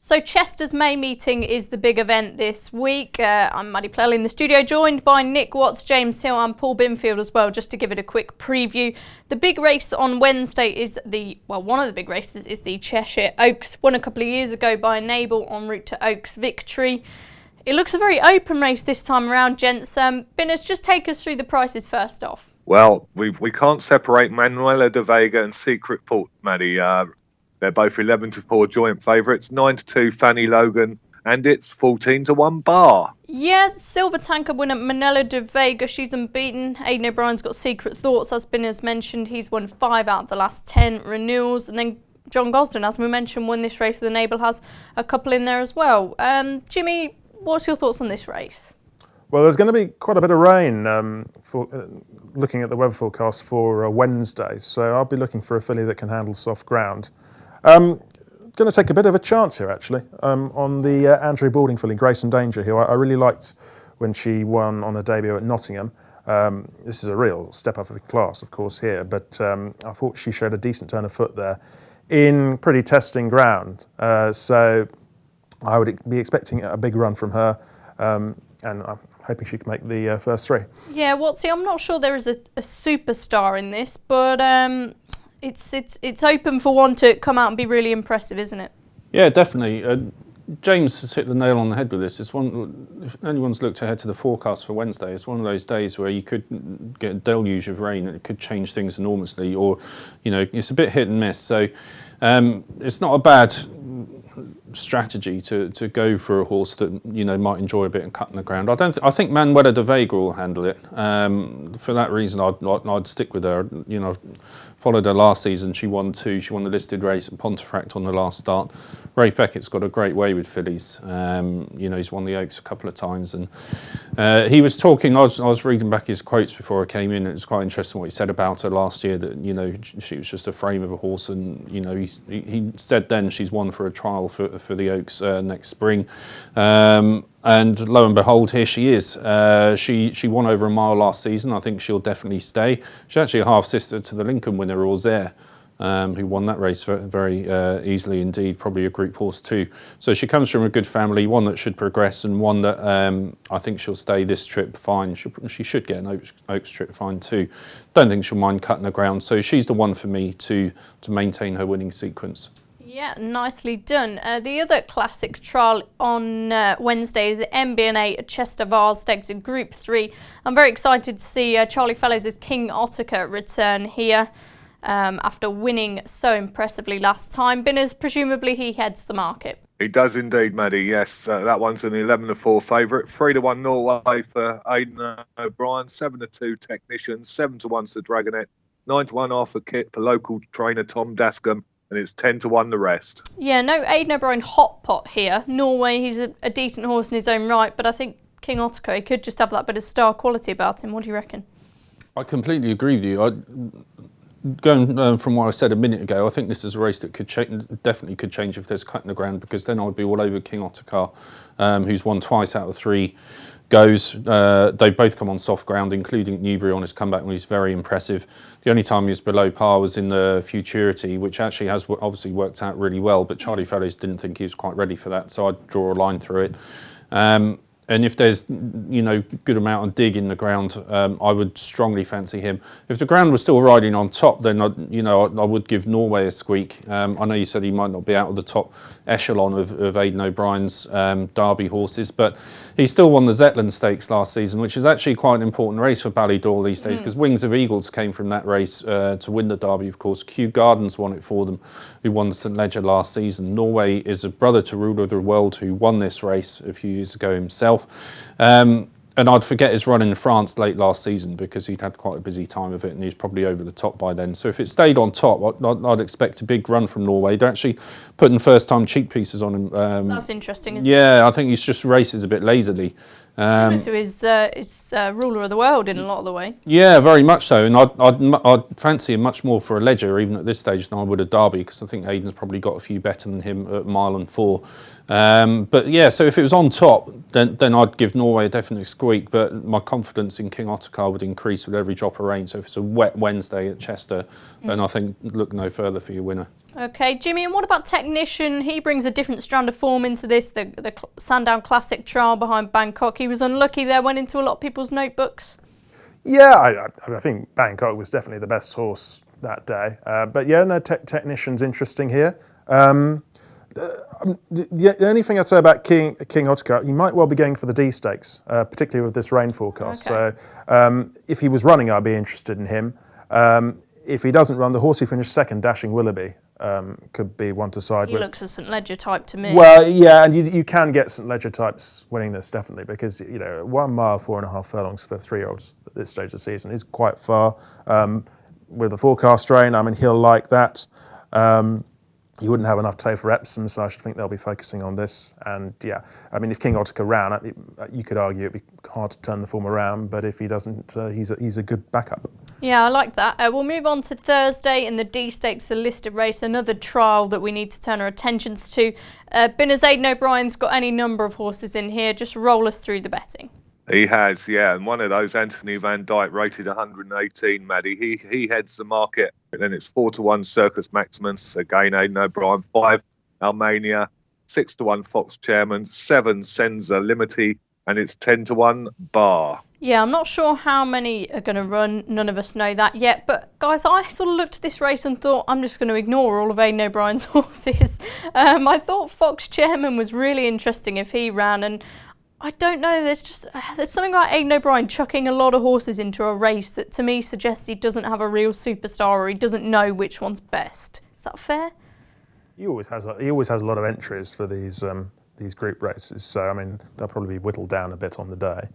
So Chester's May meeting is the big event this week. I'm Maddie Plell in the studio, joined by Nick Watts, James Hill and Paul Binfield as well, just to give it a quick preview. The big race on Wednesday is one of the big races is the Cheshire Oaks, won a couple of years ago by Enable en route to Oaks victory. It looks a very open race this time around, gents. Binners, just take us through the prices first off. Well, we can't separate Manuela de Vega and Secret Port, Maddie. They're both 11-4 joint favourites, 9-2 Fanny Logan, and it's 14-1 Bar. Yes, Silver Tanker winner Manuela de Vega, she's unbeaten. Aidan O'Brien's got Secret Thoughts, as Binners mentioned. He's won 5 out of the last 10 renewals. And then John Gosden, as we mentioned, won this race with Enable, has a couple in there as well. Jimmy, what's your thoughts on this race? Well, there's going to be quite a bit of rain looking at the weather forecast for Wednesday, so I'll be looking for a filly that can handle soft ground. Going to take a bit of a chance here, actually, on the Andrew Balding filly, Grace and Danger, who I really liked when she won on her debut at Nottingham. This is a real step up of class, of course, here, but I thought she showed a decent turn of foot there in pretty testing ground. So I would be expecting a big run from her, and I'm hoping she can make the first 3. Yeah, Watsy, I'm not sure there is a superstar in this, but it's open for one to come out and be really impressive, isn't it? Yeah, definitely. James has hit the nail on the head with this. It's one. If anyone's looked ahead to the forecast for Wednesday, it's one of those days where you could get a deluge of rain and it could change things enormously, or it's a bit hit and miss. So it's not a bad strategy to go for a horse that might enjoy a bit and cut in the ground. I think Manuela de Vega will handle it. For that reason, I'd stick with her. Followed her last season. She won 2. She won the listed race at Pontefract on the last start. Rafe Beckett's got a great way with fillies. He's won the Oaks a couple of times, and he was talking. I was reading back his quotes before I came in. It was quite interesting what he said about her last year. That she was just a frame of a horse, and he said then she's won for a trial for the Oaks next spring. And lo and behold, here she is. She won over a mile last season. I think she'll definitely stay. She's actually a half-sister to the Lincoln winner, Ormonde, who won that race very easily indeed, probably a group horse too. So she comes from a good family, one that should progress and one that I think she'll stay this trip fine. She should get an Oaks trip fine too. Don't think she'll mind cutting the ground. So she's the one for me to maintain her winning sequence. Yeah, nicely done. The other classic trial on Wednesday is the MBNA Chester Vase Stakes in Group 3. I'm very excited to see Charlie Fellows' King Ottica return here after winning so impressively last time. Binners, presumably he heads the market. He does indeed, Maddie, yes. That one's an 11-4 favourite. 3-1 Norway for Aidan O'Brien, 7-2 Technicians, 7-1 Sir Dragonet, 9-1 Arthur Kit for local trainer Tom Dascombe, and it's 10-1 the rest. Yeah, no Aidan O'Brien hot pot here. Norway, he's a decent horse in his own right, but I think King Ottica, he could just have that bit of star quality about him. What do you reckon? I completely agree with you. Going from what I said a minute ago, I think this is a race that definitely could change if there's cut in the ground, because then I'd be all over King Ottica, who's won twice out of 3 goes. They've both come on soft ground, including Newbury on his comeback when he's very impressive. The only time he was below par was in the Futurity, which actually has obviously worked out really well, but Charlie Fellows didn't think he was quite ready for that, so I'd draw a line through it. And if there's, good amount of dig in the ground, I would strongly fancy him. If the ground was still riding on top, then I would give Norway a squeak. I know you said he might not be out of the top echelon of Aidan O'Brien's Derby horses, but he still won the Zetland Stakes last season, which is actually quite an important race for Ballydor these days, because Wings of Eagles came from that race to win the Derby, of course. Kew Gardens won it for them, who won the St Leger last season. Norway is a brother to Ruler of the World, who won this race a few years ago himself. And I'd forget his run in France late last season because he'd had quite a busy time of it and he was probably over the top by then. So if it stayed on top, I'd expect a big run from Norway. They're actually putting first-time cheek pieces on him. That's interesting, isn't it? Yeah, I think he's just races a bit lazily. Similar to his Ruler of the World in a lot of the way. Yeah, very much so. And I'd fancy him much more for a Ledger, even at this stage, than I would a Derby, because I think Aidan's probably got a few better than him at mile and 4. But yeah, so if it was on top, then I'd give Norway a definite squeak. But my confidence in King Ottica would increase with every drop of rain. So if it's a wet Wednesday at Chester, then I think look no further for your winner. Okay, Jimmy, and what about Technician? He brings a different strand of form into this, the Sandown Classic trial behind Bangkok. He was unlucky there, went into a lot of people's notebooks. Yeah, I think Bangkok was definitely the best horse that day. But yeah, no, Technician's interesting here. The only thing I'd say about King Ottokar, he might well be going for the Dee Stakes, particularly with this rain forecast. Okay. So if he was running, I'd be interested in him. If he doesn't run, the horse he finished second, Dashing Willoughby, could be one to side He with. looks a St Ledger type to me. Well, yeah, and you can get St Ledger types winning this, definitely, because 1 mile, 4.5 furlongs for 3-year-olds at this stage of the season is quite far. With the forecast rain, I mean, he'll like that. You wouldn't have enough tow for Epsom, so I should think they'll be focusing on this. And yeah, I mean, if King Ottokar ran, you could argue it'd be hard to turn the form around, but if he doesn't, he's a good backup. Yeah, I like that. We'll move on to Thursday in the Dee Stakes, the listed race, another trial that we need to turn our attentions to. Binners Aidan O'Brien's got any number of horses in here. Just roll us through the betting. He has, yeah, and one of those, Anthony Van Dyke, rated 118, Maddie. He heads the market. Then it's 4-1 Circus Maximus, again Aidan O'Brien, 5 Almania, 6-1 Fox Chairman, 7 Senza Limity, and it's 10-1 Bar. Yeah, I'm not sure how many are going to run. None of us know that yet. But guys, I sort of looked at this race and thought I'm just going to ignore all of Aidan O'Brien's horses. I thought Fox Chairman was really interesting if he ran, and I don't know, there's something about Aidan O'Brien chucking a lot of horses into a race that to me suggests he doesn't have a real superstar or he doesn't know which one's best. Is that fair? He always has a lot of entries for these group races, so I mean they'll probably be whittled down a bit on the day.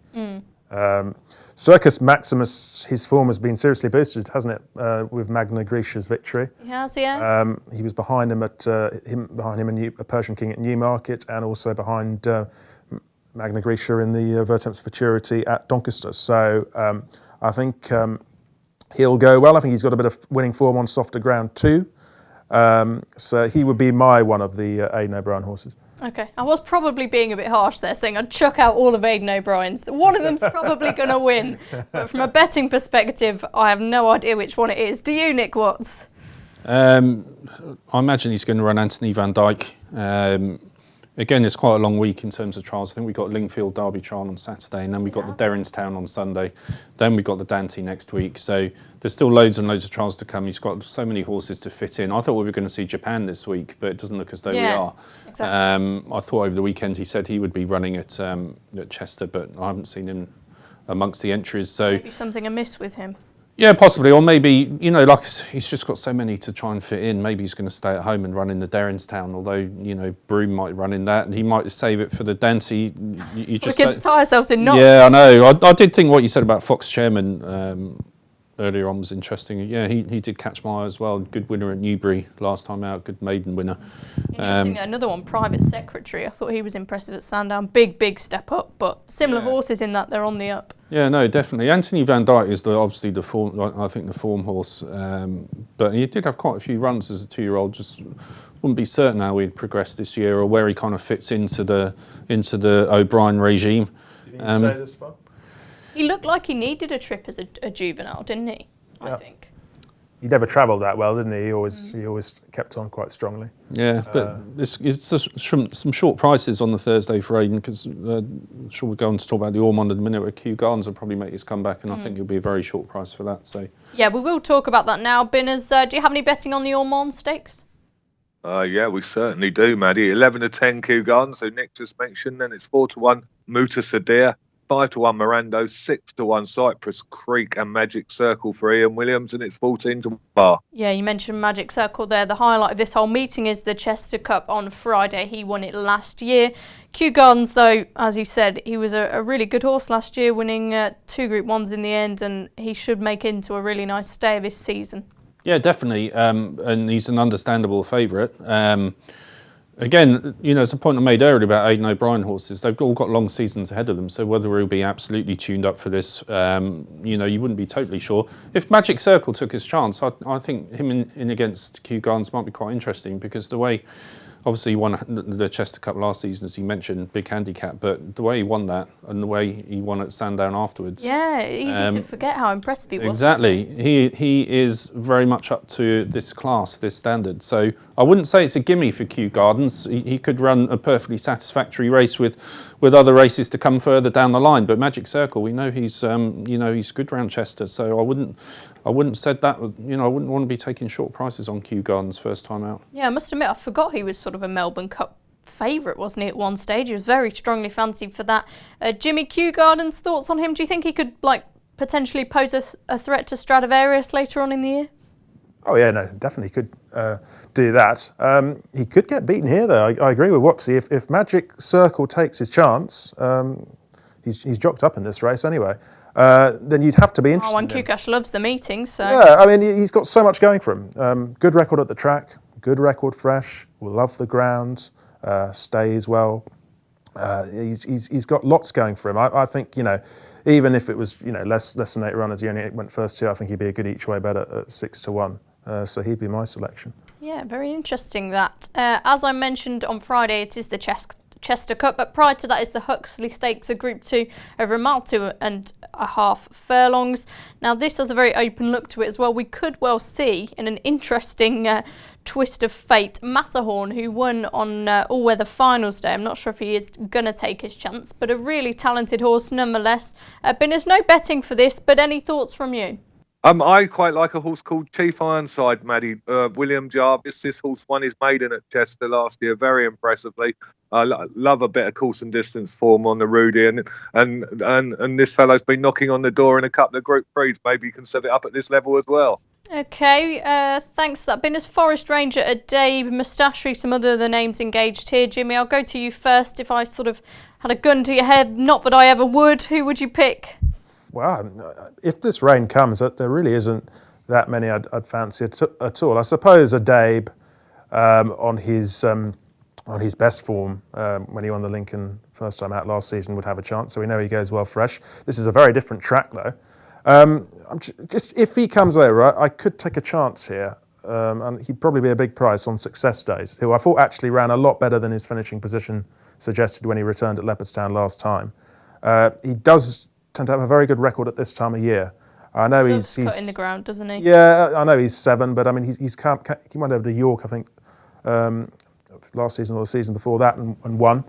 Circus Maximus, his form has been seriously boosted, hasn't it, with Magna Grecia's victory? He has, yeah. He was behind him a Persian King at Newmarket, and also behind Magna Grecia in the Vertemps Futurity at Doncaster. So I think he'll go well. I think he's got a bit of winning form on softer ground too. So he would be one of the Aidan O'Brien horses. Okay, I was probably being a bit harsh there, saying I'd chuck out all of Aidan O'Brien's. One of them's probably going to win. But from a betting perspective, I have no idea which one it is. Do you, Nick Watts? I imagine he's going to run Anthony Van Dyke. Again, it's quite a long week in terms of trials. I think we've got Lingfield Derby trial on Saturday, and then we've got the Derrinstown on Sunday. Then we've got the Dante next week. So there's still loads and loads of trials to come. He's got so many horses to fit in. I thought we were going to see Japan this week, but it doesn't look as though we are. Exactly. I thought over the weekend he said he would be running at Chester, but I haven't seen him amongst the entries. So maybe something amiss with him. Yeah, possibly, or maybe, like he's just got so many to try and fit in. Maybe he's going to stay at home and run in the Derrinstown, although, Broome might run in that, and he might save it for the Dante. You just we can tie ourselves in knots. Yeah, I know. I did think what you said about Fox Chairman earlier on was interesting. Yeah, he did catch my eye as well. Good winner at Newbury last time out, good maiden winner. Interesting, another one, Private Secretary. I thought he was impressive at Sandown. Big step up, but similar horses in that they're on the up. Yeah, no, definitely. Anthony Van Dyke is obviously the form. I think the form horse, but he did have quite a few runs as a 2-year-old. Just wouldn't be certain how he'd progress this year or where he kind of fits into the O'Brien regime. Did he say this far? He looked like he needed a trip as a juvenile, didn't he? Yeah. I think. He never travelled that well, didn't he? He always kept on quite strongly. Yeah, but it's some short prices on the Thursday for Aidan, because I'm sure we'll go on to talk about the Ormonde in a minute, where Kew Gardens will probably make his comeback, and I think he'll be a very short price for that. So yeah, we will talk about that now. Binners, do you have any betting on the Ormonde Stakes? Yeah, we certainly do, Maddie. 11-10 Kew Gardens, so Nick just mentioned, then it's 4-1 Muta Sadir, 5-1 Mirando, 6-1 Cypress Creek and Magic Circle for Ian Williams, and it's 14-1 Bar. Yeah, you mentioned Magic Circle there. The highlight of this whole meeting is the Chester Cup on Friday. He won it last year. Kew Gardens, though, as you said, he was a really good horse last year, winning 2 Group 1s in the end, and he should make into a really nice stay of his season. Yeah, definitely, and he's an understandable favourite. Again, it's a point I made earlier about Aidan O'Brien horses. They've all got long seasons ahead of them, so whether he'll be absolutely tuned up for this, you wouldn't be totally sure. If Magic Circle took his chance, I think him in against Kew Gardens might be quite interesting, because the way Obviously, he won the Chester Cup last season, as you mentioned, big handicap. But the way he won that and the way he won at Sandown afterwards. Yeah, easy to forget how impressive he was. Exactly. He is very much up to this class, this standard. So I wouldn't say it's a gimme for Kew Gardens. He could run a perfectly satisfactory race with other races to come further down the line. But Magic Circle, we know he's he's good round Chester. So I wouldn't said that. I wouldn't want to be taking short prices on Kew Gardens first time out. Yeah, I must admit I forgot he was sort of a Melbourne Cup favourite, wasn't he, at one stage? He was very strongly fancied for that. Jimmy, Kew Gardens, thoughts on him? Do you think he could potentially pose a threat to Stradivarius later on in the year? Oh yeah, no, definitely could do that. He could get beaten here though. I agree with Watsy. If Magic Circle takes his chance, he's jocked up in this race anyway. Then you'd have to be interested. Oh, and Kukash loves the meeting, so. Yeah, I mean, he's got so much going for him. Good record at the track, good record fresh, will love the ground, stays well. He's got lots going for him. I think, even if it was, less than 8 runners, he only went first 2, I think he'd be a good each way bet at 6-1. So he'd be my selection. Yeah, very interesting that. As I mentioned on Friday, it is the Chester Cup, but prior to that is the Huxley Stakes, a Group 2 over a mile 2.5 furlongs. Now this has a very open look to it as well. We could well see, in an interesting twist of fate, Matterhorn, who won on all-weather finals day. I'm not sure if he is going to take his chance, but a really talented horse nonetheless. There's no betting for this, but any thoughts from you? I quite like a horse called Chief Ironside, Maddie. William Jarvis. This horse won his maiden at Chester last year very impressively. I love a bit of course and distance form on the Rudy, and this fellow's been knocking on the door in a couple of Group 3s. Maybe you can set it up at this level as well. Okay, thanks for that. Been as Forest Ranger at Dabe, Mustachery, some other of the names engaged here. Jimmy, I'll go to you first. If I sort of had a gun to your head, not that I ever would, who would you pick? Well, if this rain comes, there really isn't that many I'd fancy at all. I suppose a Dabe on his best form when he won the Lincoln first time out last season would have a chance. So we know he goes well fresh. This is a very different track though. Just if he comes over, I could take a chance here. And he'd probably be a big price on Success Days, who I thought actually ran a lot better than his finishing position suggested when he returned at Leopardstown last time. He does tend to have a very good record at this time of year. I know he's cut in the ground, doesn't he? Yeah, I know he's 7, but I mean he went over to York, I think, last season or the season before that, and won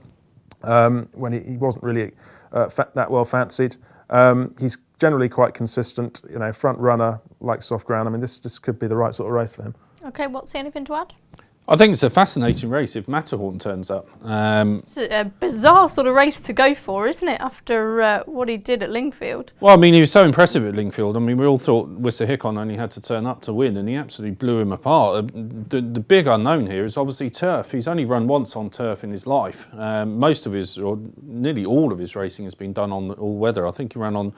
when he wasn't really that well fancied. He's generally quite consistent, front runner, like soft ground. I mean, this could be the right sort of race for him. Okay, what's anything to add? I think it's a fascinating race if Matterhorn turns up. It's a bizarre sort of race to go for, isn't it, after what he did at Lingfield? Well, I mean, he was so impressive at Lingfield. I mean, we all thought Wissahickon only had to turn up to win, and he absolutely blew him apart. The big unknown here is obviously turf. He's only run once on turf in his life. Most of his, or nearly all of his racing has been done on all weather. I think he ran on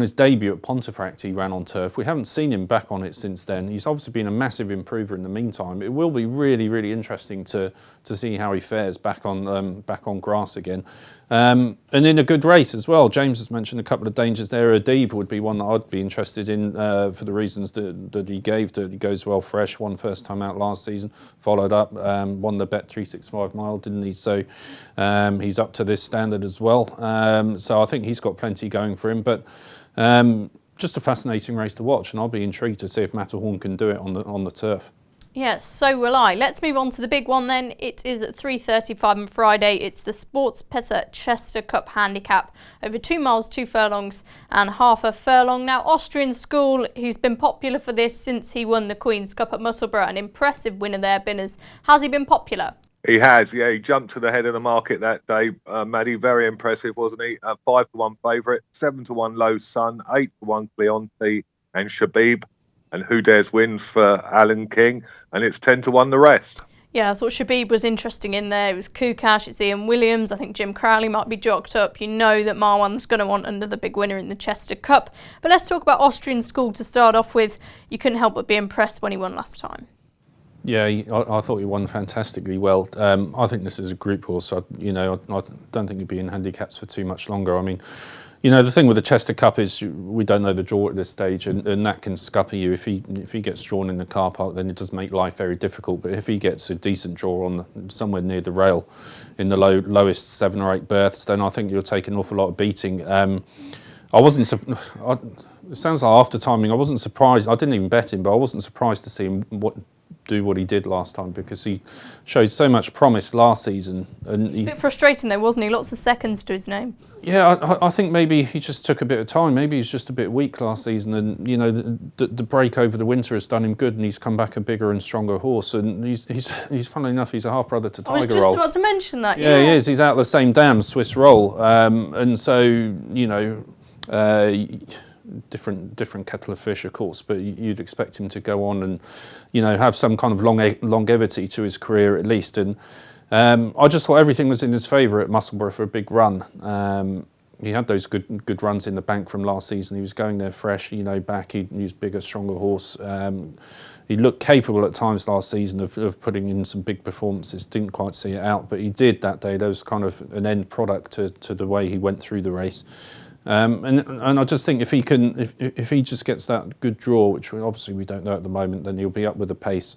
his debut at Pontefract, he ran on turf. We haven't seen him back on it since then. He's obviously been a massive improver in the meantime. It will be really, really interesting to see how he fares back on grass again. And in a good race as well. James has mentioned a couple of dangers there. Adib would be one that I'd be interested in for the reasons that he gave, that he goes well fresh, won first time out last season, followed up, won the Bet 365 mile, didn't he? So he's up to this standard as well. So I think he's got plenty going for him. But just a fascinating race to watch, and I'll be intrigued to see if Matterhorn can do it on the turf. Yes, so will I. Let's move on to the big one then. It is at 3:35 on Friday. It's the Sports Pesa Chester Cup Handicap over 2 miles, 2 furlongs and half a furlong. Now, Austrian School, he's been popular for this since he won the Queen's Cup at Musselburgh. An impressive winner there, Binners. Has he been popular? He has, yeah. He jumped to the head of the market that day, Maddie. Very impressive, wasn't he? 5-1 favourite, 7-1 Low Sun, 8-1 Cleonte and Shabib. And Who Dares wins for Alan King, and it's 10-1 the rest. Yeah, I thought Shabib was interesting in there. It was Kukash, it's Ian Williams. I think Jim Crowley might be jocked up. You know that Marwan's going to want another big winner in the Chester Cup. But let's talk about Austrian School to start off with. You couldn't help but be impressed when he won last time. Yeah, I thought he won fantastically well. I think this is a group horse. I don't think he'd be in handicaps for too much longer. I mean, the thing with the Chester Cup is we don't know the draw at this stage, and that can scupper you. If he gets drawn in the car park, then it does make life very difficult. But if he gets a decent draw on somewhere near the rail in the lowest 7 or 8 berths, then I think you'll take an awful lot of beating. It sounds like after timing, I wasn't surprised. I didn't even bet him, but I wasn't surprised to see him do what he did last time, because he showed so much promise last season. And It's a bit frustrating though, wasn't he? Lots of seconds to his name. Yeah, I think maybe he just took a bit of time. Maybe he's just a bit weak last season, and the break over the winter has done him good, and he's come back a bigger and stronger horse. And he's funnily enough, he's a half brother to Tiger Roll. I was just about to mention that. Yeah, he is. He's out of the same dam, Swiss Roll, and so different kettle of fish, of course, but you'd expect him to go on and have some kind of longevity to his career at least. And I just thought everything was in his favour at Musselburgh for a big run. He had those good runs in the bank from last season. He was going there fresh, back. He was bigger, stronger horse. He looked capable at times last season of putting in some big performances. Didn't quite see it out, but he did that day. There was kind of an end product to the way he went through the race. And I just think if he just gets that good draw, which obviously we don't know at the moment, then he'll be up with the pace,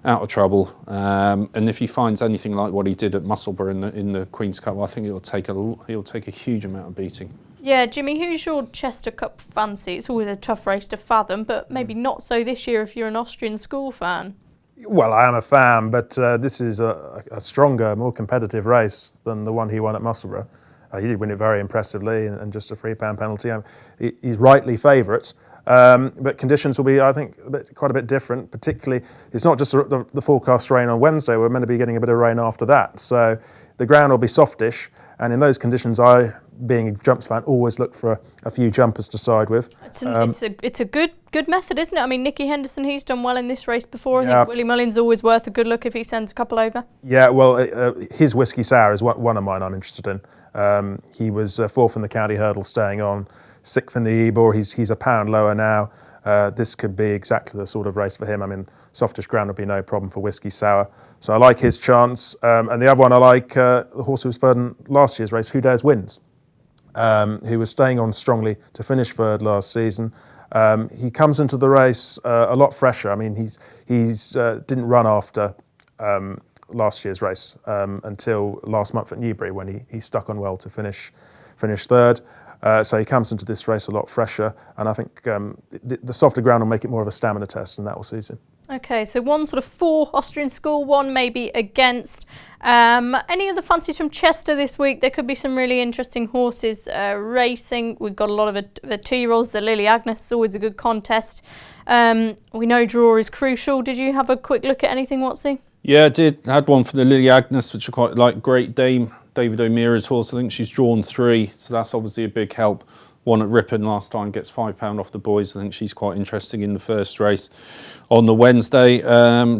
out of trouble. And if he finds anything like what he did at Musselburgh in the Queen's Cup, I think he'll take a huge amount of beating. Yeah, Jimmy, who's your Chester Cup fancy? It's always a tough race to fathom, but maybe not so this year if you're an Austrian school fan. Well, I am a fan, but this is a stronger, more competitive race than the one he won at Musselburgh. He did win it very impressively, and just a £3 penalty. He's rightly favourite, but conditions will be, I think, quite a bit different. Particularly, it's not just the forecast rain on Wednesday. We're meant to be getting a bit of rain after that, so the ground will be softish. And in those conditions, I, being a jumps fan, always look for a few jumpers to side with. It's a good method, isn't it? I mean, Nicky Henderson, he's done well in this race before. I think Willie Mullins always worth a good look if he sends a couple over. Yeah, well, his Whiskey Sour is one of mine I'm interested in. He was 4th in the county hurdle, staying on, 6th in the Ebor. He's a pound lower now. This could be exactly the sort of race for him. I mean, softish ground would be no problem for Whiskey Sour. So I like his chance. And the other one I like, the horse who was third in last year's race, Who Dares Wins, who was staying on strongly to finish third last season. He comes into the race a lot fresher. I mean, he's didn't run after last year's race until last month at Newbury, when he stuck on well to finish third. So he comes into this race a lot fresher, and I think the softer ground will make it more of a stamina test, and that will suit him. Okay, so one sort of for Austrian school, one maybe against. Any other fancies from Chester this week? There could be some really interesting horses racing. We've got a lot of the 2-year-olds. The Lily Agnes is always a good contest. We know draw is crucial. Did you have a quick look at anything, Watsy? Yeah, I did. I had one for the Lily Agnes, which I quite like. Great Dame, David O'Meara's horse. I think she's drawn 3, so that's obviously a big help. Won at Ripon last time, gets £5 off the boys. I think she's quite interesting in the first race on the Wednesday.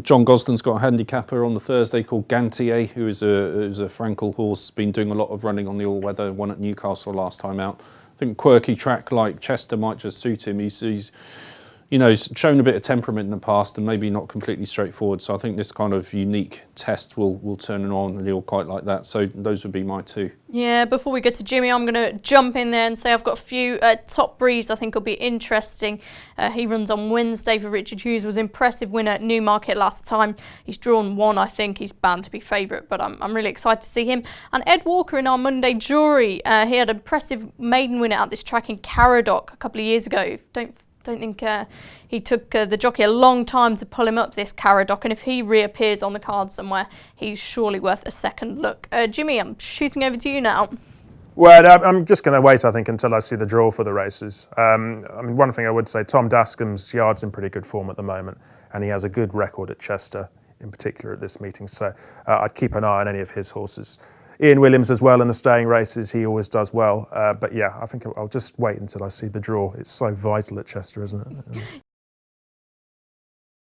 John Gosden's got a handicapper on the Thursday called Gantier, who is a Frankel horse, been doing a lot of running on the all-weather, won at Newcastle last time out. I think quirky track like Chester might just suit him. He's shown a bit of temperament in the past and maybe not completely straightforward. So I think this kind of unique test will turn him on, and he'll quite like that. So those would be my 2. Yeah, before we get to Jimmy, I'm going to jump in there and say I've got a few top breeds I think will be interesting. He runs on Wednesday for Richard Hughes, was impressive winner at Newmarket last time. He's drawn 1, I think. He's bound to be favourite, but I'm really excited to see him. And Ed Walker in our Monday jury, he had an impressive maiden winner at this track in Caradoc a couple of years ago. Don't think he took the jockey a long time to pull him up this Caradoc, and if he reappears on the card somewhere, he's surely worth a second look. Jimmy, I'm shooting over to you now. Well, I'm just going to wait, I think, until I see the draw for the races. I mean, one thing I would say, Tom Dascombe's yard's in pretty good form at the moment, and he has a good record at Chester, in particular at this meeting, so I'd keep an eye on any of his horses. Ian Williams as well in the staying races, he always does well. But yeah, I think I'll just wait until I see the draw. It's so vital at Chester, isn't it?